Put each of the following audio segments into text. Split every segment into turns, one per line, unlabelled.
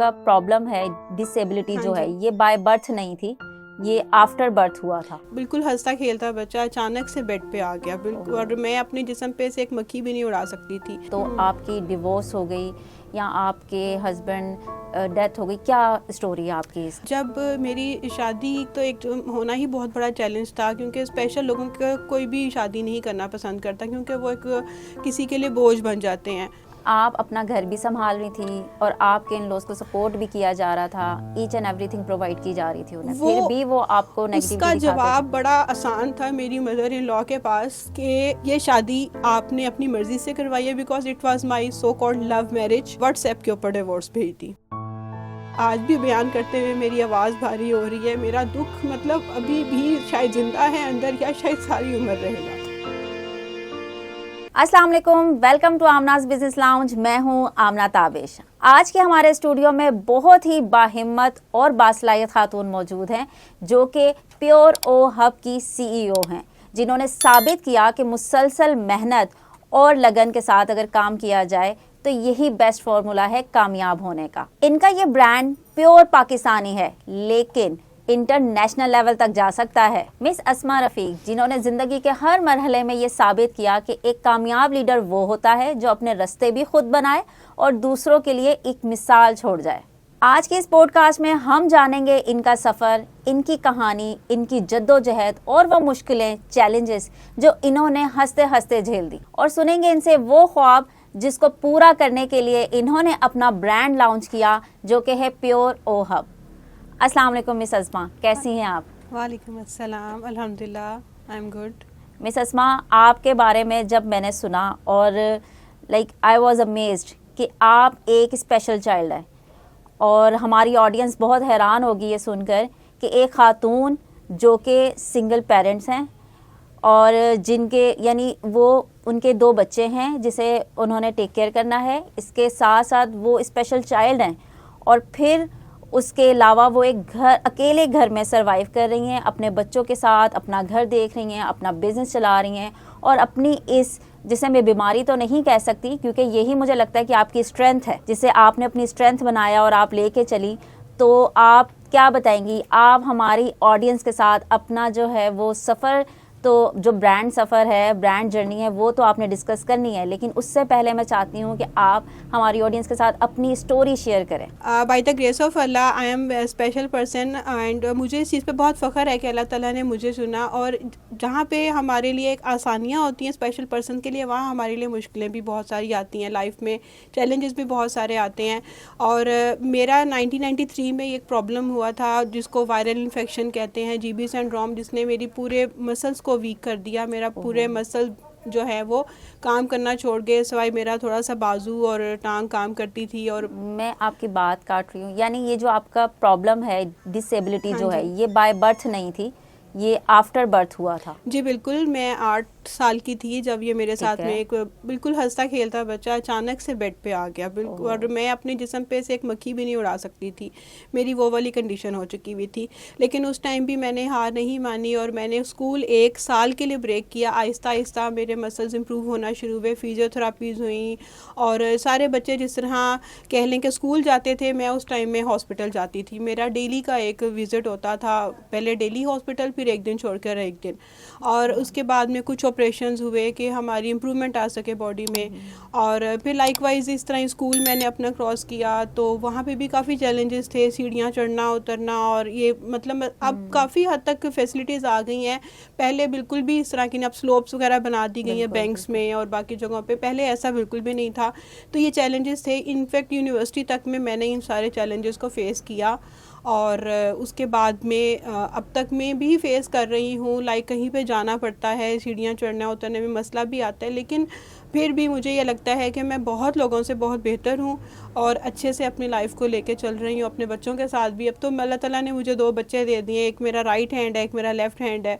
کا پرابلم ہے ڈسیبلٹی جو ہے یہ بائی برتھ نہیں تھی, یہ آفٹر برتھ ہوا تھا.
بالکل ہنستا کھیلتا بچہ اچانک سے بیڈ پہ آ گیا بالکل, اور میں اپنے جسم پہ سے ایک مکھی بھی نہیں اڑا سکتی تھی.
تو آپ کی ڈیورس ہو گئی یا آپ کے ہسبینڈ ڈیتھ ہو گئی, کیا اسٹوری ہے آپ کی؟
جب میری شادی تو ایک ہونا ہی بہت بڑا چیلنج تھا, کیونکہ اسپیشل لوگوں کا کوئی بھی شادی نہیں کرنا پسند کرتا کیونکہ وہ ایک کسی کے لیے بوجھ بن جاتے ہیں.
آپ اپنا گھر بھی سنبھال رہی تھی اور آپ کے ان لوز کو سپورٹ بھی کیا جا رہا تھا, each and every thing provide کی جا رہی تھی انہیں, پھر بھی وہ آپ کو
اس کا جواب بڑا آسان تھا میری مدر ان لا کے پاس کہ یہ شادی آپ نے اپنی مرضی سے کروائی ہے, because it was my so called love marriage. WhatsApp کے اوپر ڈیورس بھیج دی. آج بھی بیان کرتے ہوئے میری آواز بھاری ہو رہی ہے. میرا دکھ مطلب ابھی بھی شاید زندہ ہے اندر, یا شاید ساری عمر رہے گا.
السلام علیکم, ویلکم ٹو آمناز بزنس لاؤنج. میں ہوں آمنہ تابش. آج کے ہمارے اسٹوڈیو میں بہت ہی باہمت اور باصلاحیت خاتون موجود ہیں جو کہ پیور او ہب کی سی ای او ہیں, جنہوں نے ثابت کیا کہ مسلسل محنت اور لگن کے ساتھ اگر کام کیا جائے تو یہی بیسٹ فارمولا ہے کامیاب ہونے کا. ان کا یہ برانڈ پیور پاکستانی ہے لیکن انٹرنیشنل لیول تک جا سکتا ہے. مس اسما رفیق, جنہوں نے زندگی کے ہر مرحلے میں یہ ثابت کیا کہ ایک کامیاب لیڈر وہ ہوتا ہے جو اپنے راستے بھی خود بنائے اور دوسروں کے لیے ایک مثال چھوڑ جائے. آج کے اس پوڈ کاسٹ میں ہم جانیں گے ان کا سفر, ان کی کہانی, ان کی جدوجہد اور وہ مشکلیں, چیلنجز جو انہوں نے ہنستے ہنستے جھیل دی, اور سنیں گے ان سے وہ خواب جس کو پورا کرنے کے لیے انہوں نے اپنا برانڈ لانچ کیا جو کہ ہے پیور او ہب. السلام علیکم مس اسما, کیسی ہیں آپ؟
وعلیکم السلام, الحمدللہ آئی ایم گڈ.
مس اسما, آپ کے بارے میں جب میں نے سنا اور آئی واز امیزڈ کہ آپ ایک اسپیشل چائلڈ ہیں, اور ہماری آڈینس بہت حیران ہوگی یہ سن کر کہ ایک خاتون جو کہ سنگل پیرنٹس ہیں اور جن کے یعنی وہ ان کے 2 بچے ہیں جسے انہوں نے ٹیک کیئر کرنا ہے, اس کے ساتھ ساتھ وہ اسپیشل چائلڈ ہیں, اور پھر اس کے علاوہ وہ ایک اکیلے گھر میں سروائیو کر رہی ہیں, اپنے بچوں کے ساتھ اپنا گھر دیکھ رہی ہیں, اپنا بزنس چلا رہی ہیں, اور اپنی اس جسے میں بیماری تو نہیں کہہ سکتی کیونکہ یہی مجھے لگتا ہے کہ آپ کی اسٹرینتھ ہے, جسے آپ نے اپنی اسٹرینتھ بنایا اور آپ لے کے چلی. تو آپ کیا بتائیں گی, آپ ہماری آڈینس کے ساتھ اپنا جو ہے وہ سفر, تو جو برانڈ سفر ہے, برانڈ جرنی ہے, وہ تو آپ نے ڈسکس کرنی ہے, لیکن اس سے پہلے میں چاہتی ہوں کہ آپ ہماری آڈینس کے ساتھ اپنی اسٹوری شیئر کریں.
By the grace of Allah I am a special person, and مجھے اس چیز پہ بہت فخر ہے کہ اللہ تعالیٰ نے مجھے چنا, اور جہاں پہ ہمارے لیے ایک آسانیاں ہوتی ہیں اسپیشل پرسن کے لیے, وہاں ہمارے لیے مشکلیں بھی بہت ساری آتی ہیں لائف میں, چیلنجز بھی بہت سارے آتے ہیں. اور میرا 1993 میں ایک پرابلم ہوا تھا جس کو وائرل انفیکشن کہتے ہیں, جی بی سنڈروم, جس نے میری پورے مسلس کو ویک کر دیا. میرا پورے مسل جو ہے وہ کام کرنا چھوڑ گئے, سوائے میرا تھوڑا سا بازو اور ٹانگ کام کرتی تھی. اور
میں آپ کی بات کاٹ رہی ہوں, یعنی یہ جو آپ کا پرابلم ہے ڈسیبلٹی جو ہے یہ بائی برتھ نہیں تھی, یہ آفٹر برتھ ہوا تھا.
جی بالکل, میں 8 سال کی تھی جب یہ میرے ساتھ میں ایک بالکل ہنستا کھیلتا بچہ اچانک سے بیڈ پہ آ گیا بالکل, اور میں اپنے جسم پہ سے ایک مکھی بھی نہیں اڑا سکتی تھی. میری وہ والی کنڈیشن ہو چکی ہوئی تھی, لیکن اس ٹائم بھی میں نے ہار نہیں مانی, اور میں نے اسکول 1 سال کے لیے بریک کیا. آہستہ آہستہ میرے مسلز امپروو ہونا شروع ہوئے, فزیو تھراپیز ہوئیں, اور سارے بچے جس طرح کہہ لیں کہ اسکول جاتے تھے, میں اس ٹائم میں ہاسپٹل جاتی تھی. میرا ڈیلی کا ایک وزٹ ہوتا تھا, پہلے ڈیلی ہاسپٹل, پھر 1 دن چھوڑ کر 1 دن, اور اس کے بعد میں کچھ آپریشنز ہوئے کہ ہماری امپرومنٹ آ سکے باڈی میں. اور پھر لائک وائز اس طرح اسکول میں نے اپنا کراس کیا, تو وہاں پہ بھی کافی چیلنجز تھے, سیڑھیاں چڑھنا اترنا, اور یہ مطلب اب کافی حد تک فیسلٹیز آ گئی ہیں. پہلے بالکل بھی اس طرح کی, اب سلوپس وغیرہ بنا دی گئی ہیں بینکس میں اور باقی جگہوں پہ, پہلے ایسا بالکل بھی نہیں تھا. تو یہ چیلنجز تھے, انفیکٹ یونیورسٹی تک میں نے ان سارے چیلنجز کو فیس کیا, اور اس کے بعد میں اب تک میں بھی فیس کر رہی ہوں. لائک کہیں پہ جانا پڑتا ہے, سیڑھیاں چڑھنا اترنے میں مسئلہ بھی آتا ہے, لیکن پھر بھی مجھے یہ لگتا ہے کہ میں بہت لوگوں سے بہت بہتر ہوں اور اچھے سے اپنی لائف کو لے کے چل رہی ہوں, اپنے بچوں کے ساتھ بھی. اب تو اللہ تعالیٰ نے مجھے 2 بچے دے دیے, ایک میرا رائٹ ہینڈ ہے, ایک میرا لیفٹ ہینڈ ہے,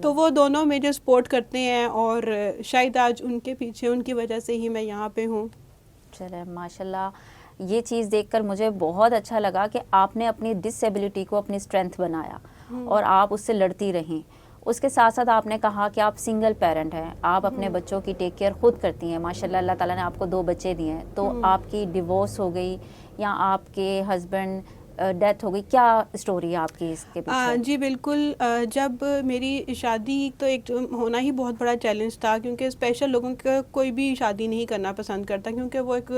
تو وہ دونوں مجھے سپورٹ کرتے ہیں, اور شاید آج ان کے پیچھے, ان کی وجہ سے ہی میں یہاں پہ ہوں.
چلے ماشاء اللہ, یہ چیز دیکھ کر مجھے بہت اچھا لگا کہ آپ نے اپنی ڈسیبلٹی کو اپنی اسٹرینتھ بنایا اور آپ اس سے لڑتی رہیں. اس کے ساتھ ساتھ آپ نے کہا کہ آپ سنگل پیرنٹ ہیں, آپ اپنے بچوں کی ٹیک کیئر خود کرتی ہیں, ماشاءاللہ اللہ تعالیٰ نے آپ کو 2 بچے دیے ہیں. تو آپ کی ڈیورس ہو گئی یا آپ کے ہسبینڈ ڈیتھ ہو گئی، کیا اسٹوری ہے آپ کی اس کے پیچھے؟
جی بالکل، جب میری شادی تو ایک ہونا ہی بہت بڑا چیلنج تھا، کیونکہ اسپیشل لوگوں کا کوئی بھی شادی نہیں کرنا پسند کرتا، کیونکہ وہ ایک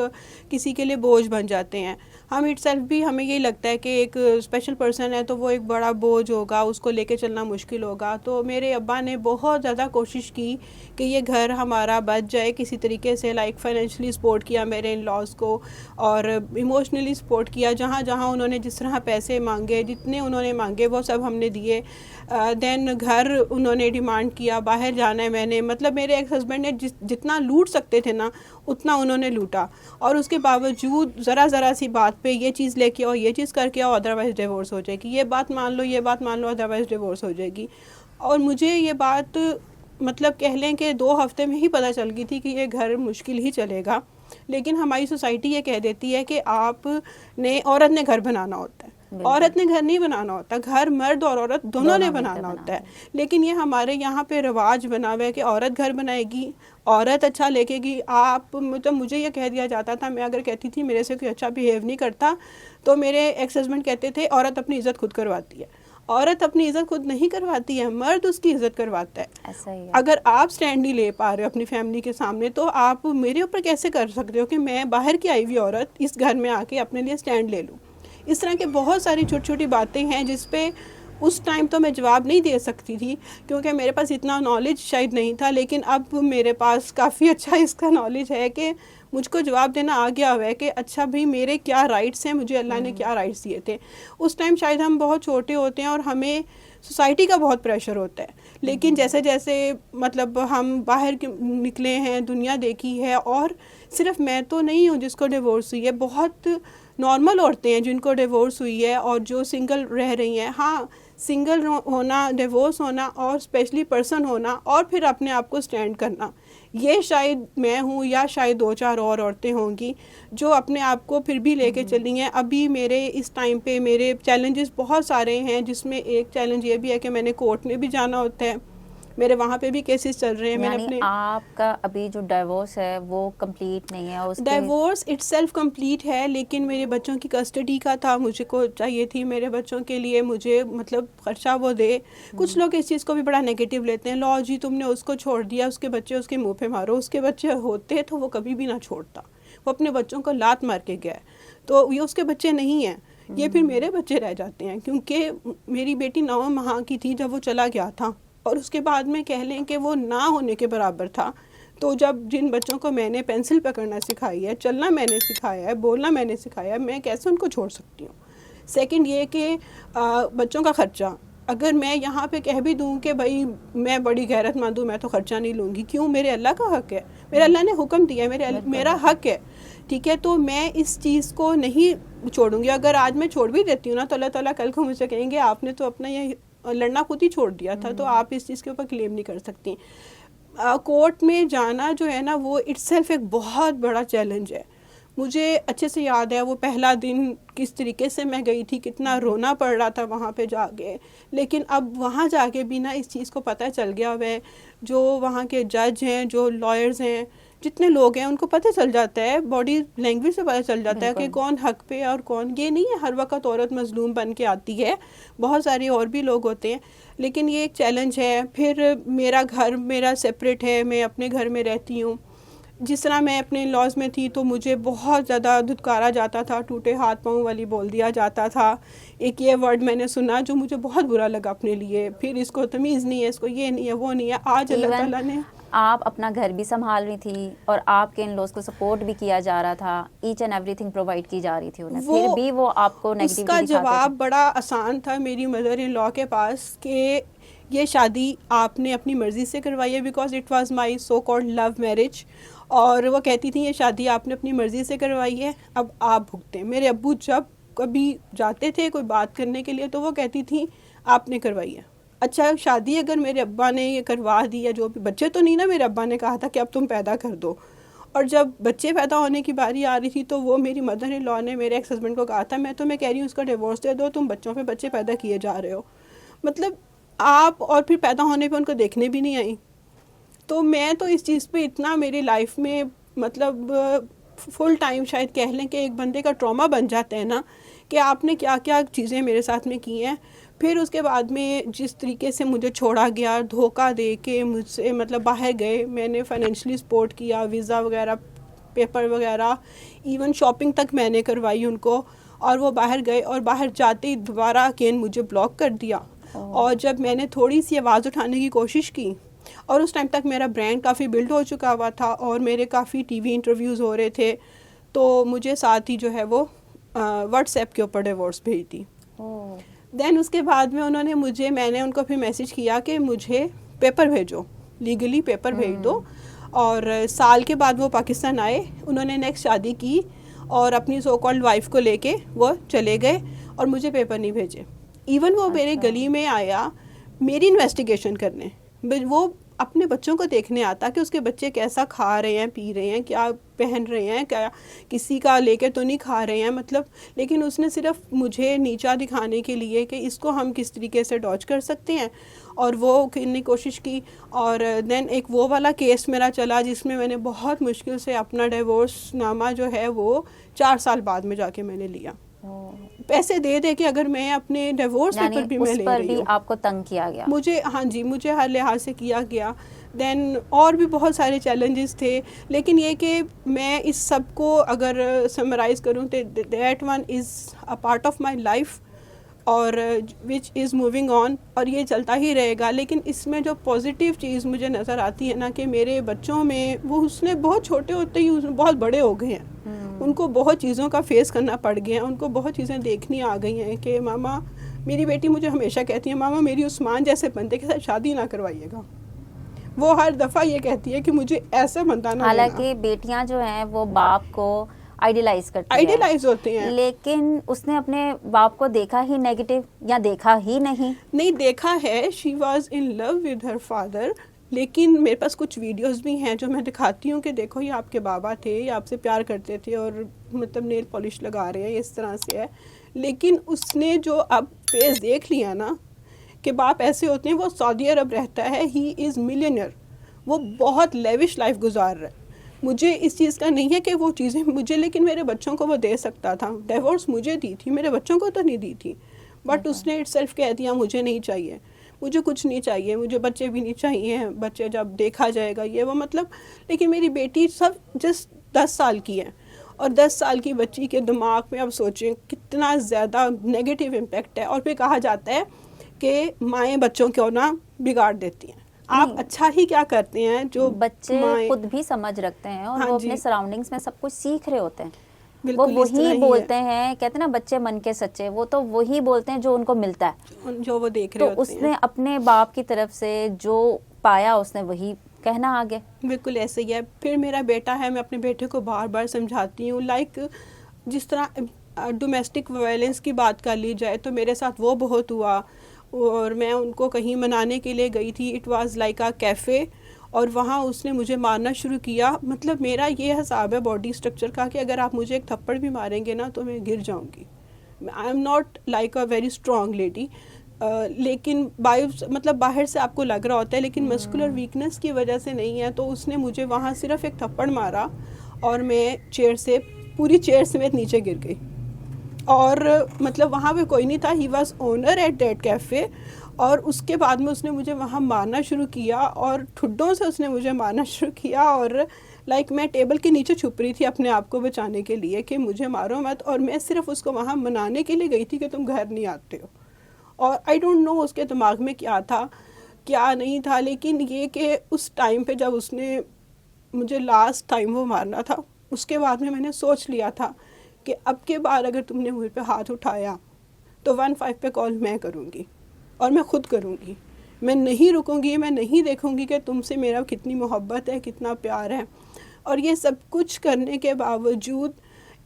کسی کے لیے بوجھ بن جاتے ہیں. ہم اٹ سیلف بھی ہمیں یہی لگتا ہے کہ ایک اسپیشل پرسن ہے تو وہ ایک بڑا بوجھ ہوگا، اس کو لے کے چلنا مشکل ہوگا. تو میرے ابا نے بہت زیادہ کوشش کی کہ یہ گھر ہمارا بچ جائے کسی طریقے سے، لائک فائنینشلی سپورٹ کیا میرے ان لاز کو، اور ایموشنلی سپورٹ کیا. جہاں جہاں انہوں نے جس طرح پیسے مانگے، جتنے انہوں نے مانگے وہ سب ہم نے دیے. دین گھر انہوں نے ڈیمانڈ کیا، باہر جانا ہے میں نے، مطلب میرے ایکس ہسبینڈ نے جتنا لوٹ سکتے تھے نا اتنا انہوں نے لوٹا. اور اس کے باوجود ذرا سی بات پہ یہ چیز لے کے آؤ، یہ چیز کر کے آؤ، ادروائز ڈیورس ہو جائے گی، یہ بات مان لو، یہ بات مان لو، ادروائز ڈیورس ہو جائے گی. اور مجھے یہ بات مطلب کہہ لیں کہ 2 ہفتے میں ہی پتہ چل گئی تھی کہ یہ گھر مشکل ہی چلے گا. لیکن ہماری سوسائٹی یہ کہہ دیتی ہے کہ آپ نے عورت نے گھر بنانا ہوتا ہے. عورت نے گھر نہیں بنانا ہوتا، گھر مرد اور عورت دونوں نے بنانا ہوتا ہے. لیکن یہ ہمارے یہاں پہ رواج بنا ہوا ہے کہ عورت گھر بنائے گی، عورت اچھا لے کے گی. آپ مطلب مجھے یہ کہہ دیا جاتا تھا، میں اگر کہتی تھی میرے سے کوئی اچھا بیہیو نہیں کرتا تو میرے ایکس ہسبینڈ کہتے تھے عورت اپنی عزت خود کرواتی ہے. عورت اپنی عزت خود نہیں کرواتی ہے، مرد اس کی عزت کرواتا ہے.
ایسا ہی ہے.
اگر آپ سٹینڈ نہیں لے پا رہے ہو اپنی فیملی کے سامنے تو آپ میرے اوپر کیسے کر سکتے ہو کہ میں باہر کی آئی ہوئی عورت اس گھر میں آ کے اپنے لیے سٹینڈ لے لوں. اس طرح کے بہت ساری چھوٹی چھوٹی باتیں ہیں جس پہ اس ٹائم تو میں جواب نہیں دے سکتی تھی، کیونکہ میرے پاس اتنا نالج شاید نہیں تھا. لیکن اب میرے پاس کافی اچھا اس کا نالج ہے کہ مجھ کو جواب دینا آ گیا ہوا ہے کہ اچھا بھائی میرے کیا رائٹس ہیں، مجھے اللہ نے کیا رائٹس دیے تھے. اس ٹائم شاید ہم بہت چھوٹے ہوتے ہیں اور ہمیں سوسائٹی کا بہت پریشر ہوتا ہے. لیکن جیسے جیسے مطلب ہم باہر نکلے ہیں، دنیا دیکھی ہے، اور صرف میں تو نہیں ہوں جس کو ڈیورس ہوئی ہے، بہت نارمل عورتیں ہیں جن کو ڈیورس ہوئی ہے اور جو سنگل رہ رہی ہیں. ہاں، سنگل ہونا، ڈیورس ہونا اور اسپیشلی پرسن ہونا اور پھر اپنے آپ کو سٹینڈ کرنا، یہ شاید میں ہوں یا شاید 2-4 اور عورتیں ہوں گی جو اپنے آپ کو پھر بھی لے کے چلی ہیں. ابھی میرے اس ٹائم پہ میرے چیلنجز بہت سارے ہیں، جس میں ایک چیلنج یہ بھی ہے کہ میں نے کورٹ میں بھی جانا ہوتا ہے، میرے وہاں پہ بھی کیسز چل رہے ہیں. میں نے
یعنی
اپنے
آپ کا ابھی جو ڈیورس ہے وہ کمپلیٹ نہیں ہے؟ اس
ڈیورس اٹ سیلف کمپلیٹ ہے، لیکن میرے بچوں کی کسٹڈی کا تھا، مجھے کو چاہیے تھی میرے بچوں کے لیے مجھے مطلب خرچہ وہ دے. کچھ لوگ اس چیز کو بھی بڑا نیگیٹو لیتے ہیں، لو جی تم نے اس کو چھوڑ دیا، اس کے بچے اس کے منہ پہ مارو. اس کے بچے ہوتے تو وہ کبھی بھی نہ چھوڑتا، وہ اپنے بچوں کو لات مار کے گیا ہے. تو یہ اس کے بچے نہیں ہیں، یہ پھر میرے بچے رہ جاتے ہیں، کیونکہ میری بیٹی 9 ماہ کی تھی جب وہ چلا گیا تھا، اور اس کے بعد میں کہہ لیں کہ وہ نہ ہونے کے برابر تھا. تو جب جن بچوں کو میں نے پینسل پکڑنا سکھائی ہے، چلنا میں نے سکھایا ہے، بولنا میں نے سکھایا ہے، میں کیسے ان کو چھوڑ سکتی ہوں؟ سیکنڈ یہ کہ بچوں کا خرچہ، اگر میں یہاں پہ کہہ بھی دوں کہ بھائی میں بڑی غیرت مند ہوں، میں تو خرچہ نہیں لوں گی، کیوں؟ میرے اللہ کا حق ہے، میرے اللہ نے حکم دیا ہے، میرا حق ہے، ٹھیک ہے؟ تو میں اس چیز کو نہیں چھوڑوں گی. اگر آج میں چھوڑ بھی دیتی ہوں نا تو اللہ تعالیٰ کل کو مجھ سے کہیں گے آپ نے تو اپنا یہ لڑنا خود ہی چھوڑ دیا تھا، تو آپ اس چیز کے اوپر کلیم نہیں کر سکتی. کورٹ میں جانا جو ہے نا وہ اٹ سیلف ایک بہت بڑا چیلنج ہے. مجھے اچھے سے یاد ہے وہ پہلا دن کس طریقے سے میں گئی تھی، کتنا رونا پڑ رہا تھا وہاں پہ جا کے. لیکن اب وہاں جا کے بھی نا اس چیز کو پتہ چل گیا ہے، جو وہاں کے جج ہیں، جو لائرز ہیں، جتنے لوگ ہیں ان کو پتہ چل جاتا ہے، باڈی لینگویج سے پتہ چل جاتا ہے کہ کون حق پہ اور کون. یہ نہیں ہے ہر وقت عورت مظلوم بن کے آتی ہے، بہت سارے اور بھی لوگ ہوتے ہیں. لیکن یہ ایک چیلنج ہے. پھر میرا گھر میرا سپریٹ ہے، میں اپنے گھر میں رہتی ہوں. جس طرح میں اپنے لاز میں تھی تو مجھے بہت زیادہ دھتکارا جاتا تھا، ٹوٹے ہاتھ پاؤں والی بول دیا جاتا تھا. ایک یہ ورڈ میں نے سنا جو مجھے بہت برا لگا اپنے لیے، پھر اس کو تمیز نہیں ہے، اس کو یہ نہیں ہے، وہ نہیں ہے. آج اللہ تعالیٰ نے
آپ اپنا گھر بھی سنبھال رہی تھی اور آپ کے ان لوز کو سپورٹ بھی کیا جا رہا تھا، each and every thing provide کی جا رہی تھی انہیں، پھر بھی وہ آپ کو نیگیٹیوٹی
دکھاتے تھے. اس کا
دکھاتے
جواب بڑا آسان تھا میری مدر ان لا کے پاس کہ یہ شادی آپ نے اپنی مرضی سے کروائی ہے، because it was my so called love marriage. اور وہ کہتی تھیں یہ شادی آپ نے اپنی مرضی سے کروائی ہے، اب آپ بھگتیں. میرے ابو جب کبھی جاتے تھے کوئی بات کرنے کے لیے تو وہ کہتی تھیں آپ نے کروائی ہے. اچھا شادی اگر میرے ابا نے یہ کروا دی ہے، جو بھی بچے تو نہیں نا، میرے ابا نے کہا تھا کہ اب تم پیدا کر دو. اور جب بچے پیدا ہونے کی باری آ رہی تھی تو وہ میری مدر ان لا نے میرے ایکس ہسبینڈ کو کہا تھا میں تو کہہ رہی ہوں اس کا ڈیورس دے دو، تم بچوں پہ بچے پیدا کیے جا رہے ہو. مطلب آپ، اور پھر پیدا ہونے پہ ان کو دیکھنے بھی نہیں آئی. تو میں تو اس چیز پہ اتنا میری لائف میں مطلب فل ٹائم شاید کہہ لیں کہ ایک بندے کا ٹراما بن جاتا ہے نا کہ آپ نے کیا کیا چیزیں میرے ساتھ میں کی ہیں. پھر اس کے بعد میں جس طریقے سے مجھے چھوڑا گیا, دھوکہ دے کے مجھ سے مطلب باہر گئے, میں نے فائنینشلی سپورٹ کیا, ویزا وغیرہ, پیپر وغیرہ, ایون شاپنگ تک میں نے کروائی ان کو, اور وہ باہر گئے اور باہر جاتے ہی دوبارہ اگین مجھے بلاک کر دیا. اور جب میں نے تھوڑی سی آواز اٹھانے کی کوشش کی, اور اس ٹائم تک میرا برانڈ کافی بلڈ ہو چکا ہوا تھا اور میرے کافی ٹی وی انٹرویوز ہو رہے تھے, تو مجھے ساتھ ہی جو ہے وہ واٹس ایپ کے اوپر ڈیورس بھیج دی. دین اس کے بعد میں انہوں نے میں نے ان کو پھر میسج کیا کہ مجھے پیپر بھیجو, لیگلی پیپر بھیج دو. اور سال کے بعد وہ پاکستان آئے, انہوں نے نیکسٹ شادی کی اور اپنی سو کالڈ وائف کو لے کے وہ چلے گئے اور مجھے پیپر نہیں بھیجے. ایون وہ میرے گلی میں آیا میری انویسٹیگیشن کرنے, وہ اپنے بچوں کو دیکھنے آتا کہ اس کے بچے کیسا کھا رہے ہیں, پی رہے ہیں, کیا پہن رہے ہیں, کیا کسی کا لے کے تو نہیں کھا رہے ہیں مطلب. لیکن اس نے صرف مجھے نیچا دکھانے کے لیے کہ اس کو ہم کس طریقے سے ڈاج کر سکتے ہیں, اور وہ کرنے کوشش کی. اور دین ایک وہ والا کیس میرا چلا جس میں نے بہت مشکل سے اپنا ڈیورس نامہ جو ہے وہ 4 سال بعد میں جا کے میں نے لیا, پیسے دے دے کے. اگر میں اپنے ڈیورس پیپر بھی میں لے رہی ہوں,
آپ کو تنگ کیا گیا
مجھے, ہاں جی, مجھے ہر لحاظ سے کیا گیا. دین اور بھی بہت سارے چیلنجز تھے, لیکن یہ کہ میں اس سب کو اگر سمرائز کروں تو that one is a part of my life, اور وچ از موونگ آن, اور یہ چلتا ہی رہے گا. لیکن اس میں جو پازیٹیو چیز مجھے نظر آتی ہے نا کہ میرے بچوں میں وہ اس نے بہت چھوٹے ہوتے ہی بہت بڑے ہو گئے ہیں, ان کو بہت چیزوں کا فیس کرنا پڑ گیا, ان کو بہت چیزیں دیکھنی آ گئی ہیں کہ ماما, میری بیٹی مجھے ہمیشہ کہتی ہے ماما میری عثمان جیسے بندے کے ساتھ شادی نہ کروائیے گا. وہ ہر دفعہ یہ کہتی ہے کہ مجھے ایسا بندہ نہ.
حالانکہ بیٹیاں جو ہیں وہ باپ کو آئیڈیلائز کرتی ہیں,
آئیڈیلائز ہوتے ہیں,
لیکن اس نے اپنے باپ کو دیکھا ہی نیگیٹو, یا دیکھا ہی نہیں
دیکھا ہے. She was in love with her father. لیکن میرے پاس کچھ ویڈیوز بھی ہیں جو میں دکھاتی ہوں کہ دیکھو یہ آپ کے بابا تھے, یہ آپ سے پیار کرتے تھے اور مطلب نیل پالش لگا رہے ہیں, اس طرح سے ہے. لیکن اس نے جو اب فیس دیکھ لیا نا کہ باپ ایسے ہوتے ہیں. وہ سعودی عرب رہتا ہے, ہی از ملینئر, وہ بہت لیوش لائف گزار رہا ہے. مجھے اس چیز کا نہیں ہے کہ وہ چیزیں مجھے, لیکن میرے بچوں کو وہ دے سکتا تھا. ڈیورس مجھے دی تھی, میرے بچوں کو تو نہیں دی تھی. بٹ اس نے اٹ سیلف کہہ دیا مجھے نہیں چاہیے, مجھے کچھ نہیں چاہیے, مجھے بچے بھی نہیں چاہیے, بچے جب دیکھا جائے گا یہ وہ مطلب. لیکن میری بیٹی سب جسٹ 10 سال کی ہے, اور 10 سال کی بچی کے دماغ میں اب سوچیں کتنا زیادہ نیگیٹو امپیکٹ ہے. اور پھر کہا جاتا ہے کہ مائیں بچوں کو نا بگاڑ دیتی ہیں. آپ اچھا ہی کیا کرتے ہیں, جو
بچے خود بھی سمجھ رکھتے ہیں اور وہ اپنے سراؤنڈنگز میں سب کچھ سیکھ رہے ہوتے ہیں, وہ وہی بولتے ہیں. کہتے ہیں نا بچے من کے سچے, وہ تو وہی بولتے ہیں جو ان کو ملتا ہے,
جو وہ دیکھ رہے ہوتے ہیں.
تو اس نے اپنے باپ کی طرف سے جو پایا اس نے وہی کہنا آگے.
بالکل ایسے ہی ہے. پھر میرا بیٹا ہے, میں اپنے بیٹے کو بار بار سمجھاتی ہوں, لائک جس طرح ڈومیسٹک وائلنس کی بات کر لی جائے تو میرے ساتھ وہ بہت ہوا. اور میں ان کو کہیں منانے کے لیے گئی تھی, it was like a cafe, اور وہاں اس نے مجھے مارنا شروع کیا. مطلب میرا یہ حساب ہے باڈی اسٹرکچر کا کہ اگر آپ مجھے ایک تھپڑ بھی ماریں گے نا تو میں گر جاؤں گی. I am not like a very strong lady, لیکن مطلب باہر سے آپ کو لگ رہا ہوتا ہے, لیکن مسکولر ویکنس کی وجہ سے نہیں ہے. تو اس نے مجھے وہاں صرف ایک تھپڑ مارا اور میں پوری چیئر سمیت نیچے گر گئی. اور مطلب وہاں پہ کوئی نہیں تھا, he was owner at that cafe. اور اس کے بعد میں اس نے مجھے وہاں مارنا شروع کیا, اور ٹھڈوں سے اس نے مجھے مارنا شروع کیا. اور لائک میں ٹیبل کے نیچے چھپ رہی تھی اپنے آپ کو بچانے کے لیے کہ مجھے مارو مت, اور میں صرف اس کو وہاں منانے کے لیے گئی تھی کہ تم گھر نہیں آتے ہو. اور آئی ڈونٹ نو اس کے دماغ میں کیا تھا کیا نہیں تھا, لیکن یہ کہ اس ٹائم پہ جب اس نے مجھے لاسٹ ٹائم وہ مارنا تھا, اس کے بعد میں نے سوچ لیا تھا کہ اب کے بعد اگر تم نے مجھ پہ ہاتھ اٹھایا تو 15 پہ کال میں کروں گی, اور میں خود کروں گی. میں نہیں رکوں گی, میں نہیں دیکھوں گی کہ تم سے میرا کتنی محبت ہے, کتنا پیار ہے. اور یہ سب کچھ کرنے کے باوجود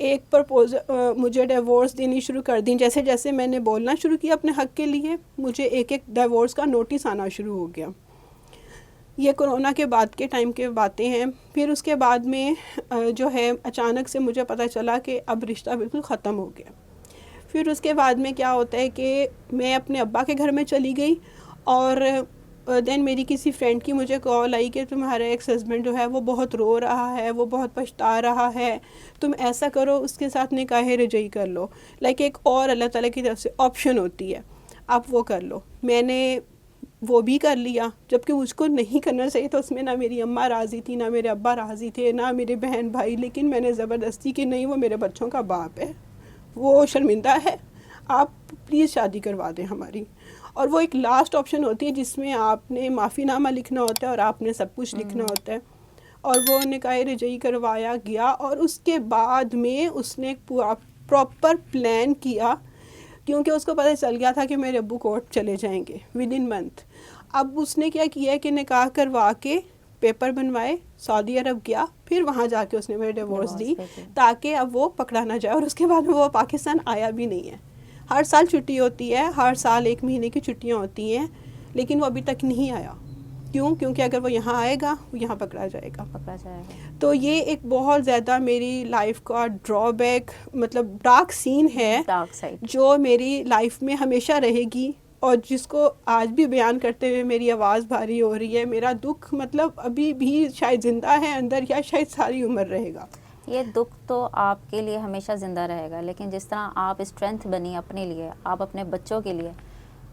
ایک پرپوزل مجھے ڈیورس دینی شروع کر دیں. جیسے جیسے میں نے بولنا شروع کیا اپنے حق کے لیے, مجھے ایک ڈیورس کا نوٹس آنا شروع ہو گیا. یہ کرونا کے بعد کے ٹائم کے باتیں ہیں. پھر اس کے بعد میں جو ہے اچانک سے مجھے پتہ چلا کہ اب رشتہ بالکل ختم ہو گیا. پھر اس کے بعد میں کیا ہوتا ہے کہ میں اپنے ابا کے گھر میں چلی گئی, اور دین میری کسی فرینڈ کی مجھے کال آئی کہ تمہارا ایکس ہسبینڈ جو ہے وہ بہت رو رہا ہے, وہ بہت پچھتا رہا ہے, تم ایسا کرو اس کے ساتھ نکاح رجعی کر لو. لائک ایک اور اللہ تعالیٰ کی طرف سے آپشن ہوتی ہے, آپ وہ کر لو. میں نے وہ بھی کر لیا, جبکہ مجھ کو نہیں کرنا چاہیے تھا. اس میں نہ میری اماں راضی تھی, نہ میرے ابا راضی تھے, نہ میرے بہن بھائی, لیکن میں نے زبردستی کہ نہیں وہ میرے بچوں کا باپ ہے, وہ شرمندہ ہے, آپ پلیز شادی کروا دیں ہماری. اور وہ ایک لاسٹ آپشن ہوتی ہے جس میں آپ نے معافی نامہ لکھنا ہوتا ہے اور آپ نے سب کچھ لکھنا ہوتا ہے. اور وہ نکاح رجعی کروایا گیا, اور اس کے بعد میں اس نے ایک پراپر پلان کیا, کیونکہ اس کو پتہ چل گیا تھا کہ میرے ابو کورٹ چلے جائیں گے ود ان منتھ. اب اس نے کیا کیا کہ نکاح کروا کے پیپر بنوائے, سعودی عرب گیا, پھر وہاں جا کے اس نے میرے ڈیورس دی تاکہ اب وہ پکڑا نہ جائے. اور اس کے بعد وہ پاکستان آیا بھی نہیں ہے. ہر سال چھٹی ہوتی ہے, ہر سال 1 مہینے کی چھٹیاں ہوتی ہیں, لیکن وہ ابھی تک نہیں آیا. کیوں؟ کیونکہ اگر وہ یہاں آئے گا وہ یہاں پکڑا جائے گا. تو یہ ایک بہت زیادہ میری لائف کا ڈرا بیک, مطلب ڈارک سین ہے جو میری لائف میں ہمیشہ رہے گی, اور جس کو آج بھی بیان کرتے ہوئے میری آواز بھاری ہو رہی ہے. میرا دکھ مطلب ابھی بھی شاید زندہ ہے اندر, یا شاید ساری عمر رہے گا.
یہ دکھ تو آپ کے لیے ہمیشہ زندہ رہے گا, لیکن جس طرح آپ اسٹرینتھ بنی اپنے لیے, آپ اپنے بچوں کے لیے,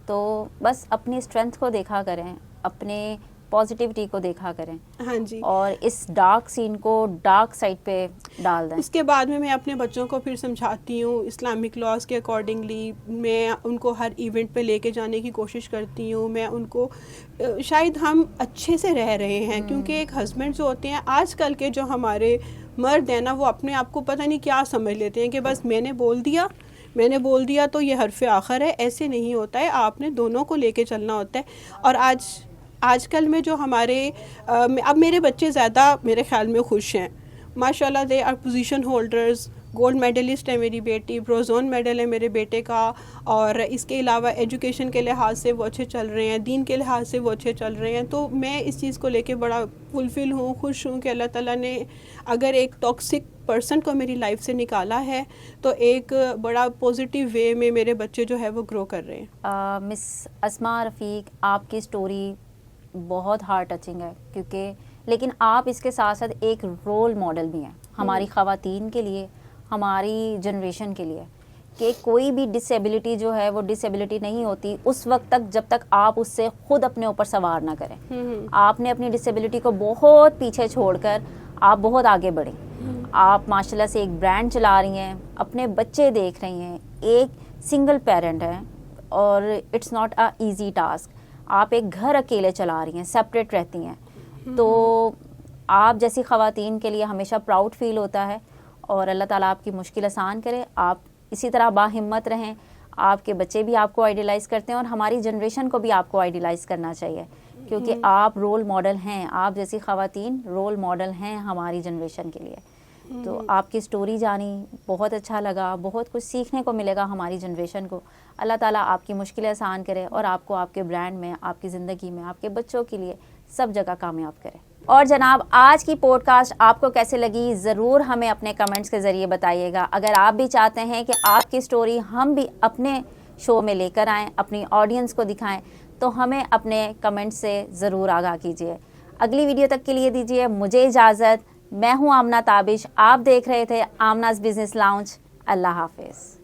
تو بس اپنی اسٹرینتھ کو دیکھا کریں, اپنے پازیٹیوٹی کو دیکھا کریں.
ہاں جی.
اور اس ڈارک سین کو ڈارک سائڈ پہ ڈال دیں.
اس کے بعد میں اپنے بچوں کو پھر سمجھاتی ہوں اسلامک لاز کے اکارڈنگلی. میں ان کو ہر ایونٹ پہ لے کے جانے کی کوشش کرتی ہوں. میں ان کو شاید ہم اچھے سے رہ رہے ہیں, کیونکہ ایک ہسبینڈ جو ہوتے ہیں آج کل کے جو ہمارے مرد ہیں نا, وہ اپنے آپ کو پتہ نہیں کیا سمجھ لیتے ہیں کہ بس میں نے بول دیا تو یہ حرف آخر ہے. ایسے نہیں ہوتا ہے, آپ نے دونوں کو لے کے چلنا ہوتا ہے. اور آج کل میں جو ہمارے اب میرے بچے زیادہ میرے خیال میں خوش ہیں ماشاء اللہ. They are position holders, gold medalist ہے میری بیٹی, بروزون میڈل ہے میرے بیٹے کا, اور اس کے علاوہ ایجوکیشن کے لحاظ سے وہ اچھے چل رہے ہیں, دین کے لحاظ سے وہ اچھے چل رہے ہیں. تو میں اس چیز کو لے کے بڑا فلفل ہوں, خوش ہوں کہ اللہ تعالیٰ نے اگر ایک ٹاکسک پرسن کو میری لائف سے نکالا ہے تو ایک بڑا پازیٹیو وے میں میرے بچے جو ہے وہ گرو کر رہے ہیں.
مس اسماء رفیق, آپ کی سٹوری بہت ہارٹ ٹچنگ ہے, کیونکہ لیکن آپ اس کے ساتھ ساتھ ایک رول ماڈل بھی ہیں ہماری خواتین کے لیے, ہماری جنریشن کے لیے, کہ کوئی بھی ڈسیبلٹی جو ہے وہ ڈسیبلٹی نہیں ہوتی اس وقت تک جب تک آپ اس سے خود اپنے اوپر سوار نہ کریں. آپ نے اپنی ڈسیبلٹی کو بہت پیچھے چھوڑ کر آپ بہت آگے بڑھیں. آپ ماشاءاللہ سے ایک برانڈ چلا رہی ہیں, اپنے بچے دیکھ رہی ہیں, ایک سنگل پیرنٹ ہیں, اور it's not a easy task. آپ ایک گھر اکیلے چلا رہی ہیں, سیپریٹ رہتی ہیں, تو آپ جیسی خواتین کے لیے ہمیشہ پراؤڈ فیل ہوتا ہے. اور اللہ تعالیٰ آپ کی مشکل آسان کرے. آپ اسی طرح باہمت رہیں, آپ کے بچے بھی آپ کو آئیڈیلائز کرتے ہیں, اور ہماری جنریشن کو بھی آپ کو آئیڈیلائز کرنا چاہیے, کیونکہ آپ رول ماڈل ہیں. آپ جیسی خواتین رول ماڈل ہیں ہماری جنریشن کے لیے. تو آپ کی سٹوری جانی بہت اچھا لگا, بہت کچھ سیکھنے کو ملے گا ہماری جنریشن کو. اللہ تعالیٰ آپ کی مشکلیں آسان کرے, اور آپ کو آپ کے برانڈ میں, آپ کی زندگی میں, آپ کے بچوں کے لیے سب جگہ کامیاب کرے. اور جناب, آج کی پوڈ کاسٹ آپ کو کیسے لگی ضرور ہمیں اپنے کمنٹس کے ذریعے بتائیے گا. اگر آپ بھی چاہتے ہیں کہ آپ کی سٹوری ہم بھی اپنے شو میں لے کر آئیں, اپنی آڈینس کو دکھائیں, تو ہمیں اپنے کمنٹ سے ضرور آگاہ کیجیے. اگلی ویڈیو تک کے لیے دیجیے مجھے اجازت. میں ہوں آمنہ تابش, آپ دیکھ رہے تھے آمناز بزنس لاؤنج. اللہ حافظ.